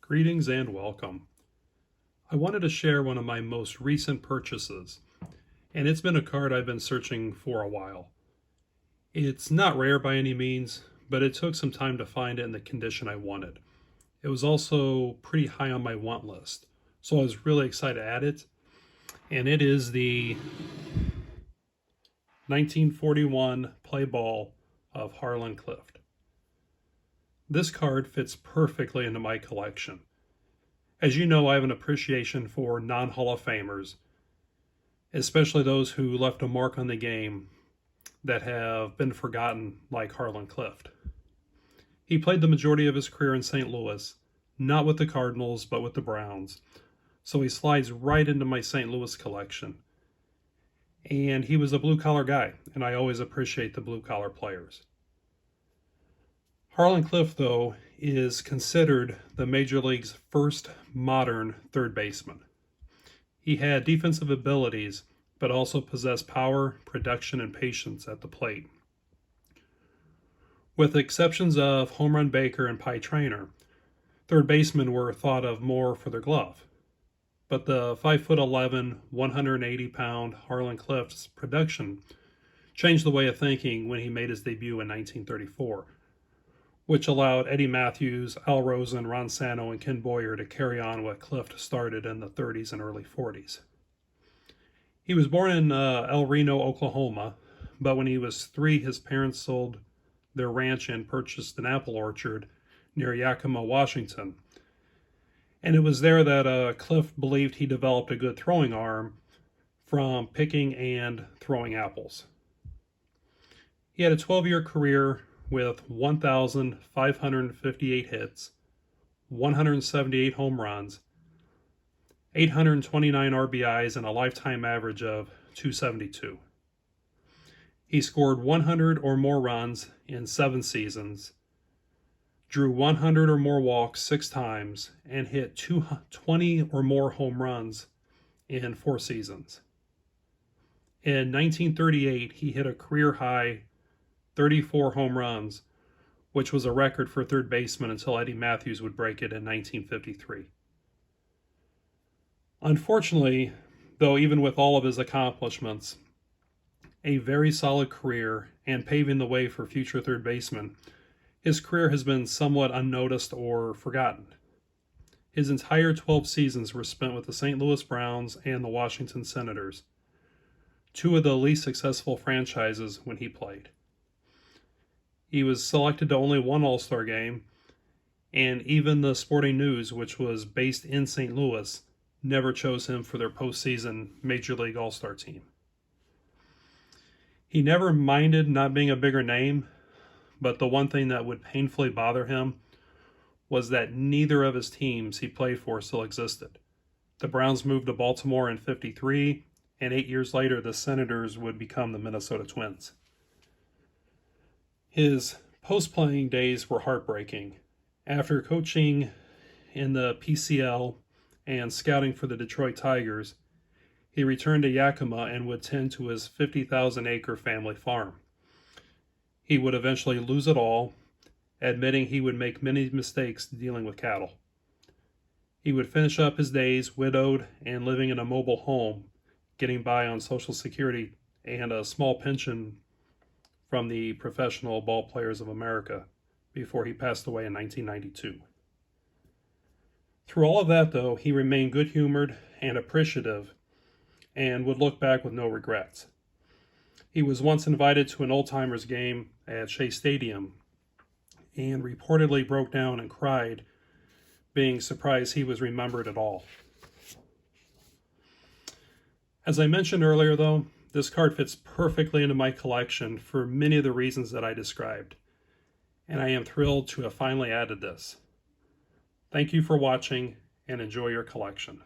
Greetings and welcome. I wanted to share one of my most recent purchases, and it's been a card I've been searching for a while. It's not rare by any means, but it took some time to find it in the condition I wanted. It was also pretty high on my want list, so I was really excited to add it, and it is the 1941 Play Ball of Harlan Clift. This card fits perfectly into my collection. As you know, I have an appreciation for non-Hall of Famers, especially those who left a mark on the game that have been forgotten, like Harlan Clift. He played the majority of his career in St. Louis, not with the Cardinals, but with the Browns, so he slides right into my St. Louis collection. And he was a blue-collar guy, and I always appreciate the blue-collar players. Harlan Clift, though, is considered the Major League's first modern third baseman. He had defensive abilities, but also possessed power, production, and patience at the plate. With the exceptions of Home Run Baker and Pie Traynor, third basemen were thought of more for their glove. But the 5'11", 180-pound Harlan Clift's production changed the way of thinking when he made his debut in 1934. Which allowed Eddie Mathews, Al Rosen, Ron Santo, and Ken Boyer to carry on what Clift started in the 30s and early 40s. He was born in El Reno, Oklahoma, but when he was 3, his parents sold their ranch and purchased an apple orchard near Yakima, Washington. And it was there that Clift believed he developed a good throwing arm from picking and throwing apples. He had a 12-year career with 1,558 hits, 178 home runs, 829 RBIs, and a lifetime average of 272. He scored 100 or more runs in 7 seasons, drew 100 or more walks 6 times, and hit 20 or more home runs in 4 seasons. In 1938, he hit a career-high 34 home runs, which was a record for third baseman until Eddie Mathews would break it in 1953. Unfortunately, though, even with all of his accomplishments, a very solid career and paving the way for future third basemen, his career has been somewhat unnoticed or forgotten. His entire 12 seasons were spent with the St. Louis Browns and the Washington Senators, 2 of the least successful franchises when he played. He was selected to only 1 All-Star game, and even the Sporting News, which was based in St. Louis, never chose him for their postseason Major League All-Star team. He never minded not being a bigger name, but the one thing that would painfully bother him was that neither of his teams he played for still existed. The Browns moved to Baltimore in '53, and 8 years later the Senators would become the Minnesota Twins. His post-playing days were heartbreaking. After coaching in the PCL and scouting for the Detroit Tigers, he returned to Yakima and would tend to his 50,000-acre family farm. He would eventually lose it all, admitting he would make many mistakes dealing with cattle. He would finish up his days widowed and living in a mobile home, getting by on Social Security and a small pension from the Professional Ball Players of America before he passed away in 1992. Through all of that, though, he remained good-humored and appreciative and would look back with no regrets. He was once invited to an old-timers game at Shea Stadium and reportedly broke down and cried, being surprised he was remembered at all. As I mentioned earlier, though, this card fits perfectly into my collection for many of the reasons that I described, and I am thrilled to have finally added this. Thank you for watching, and enjoy your collection.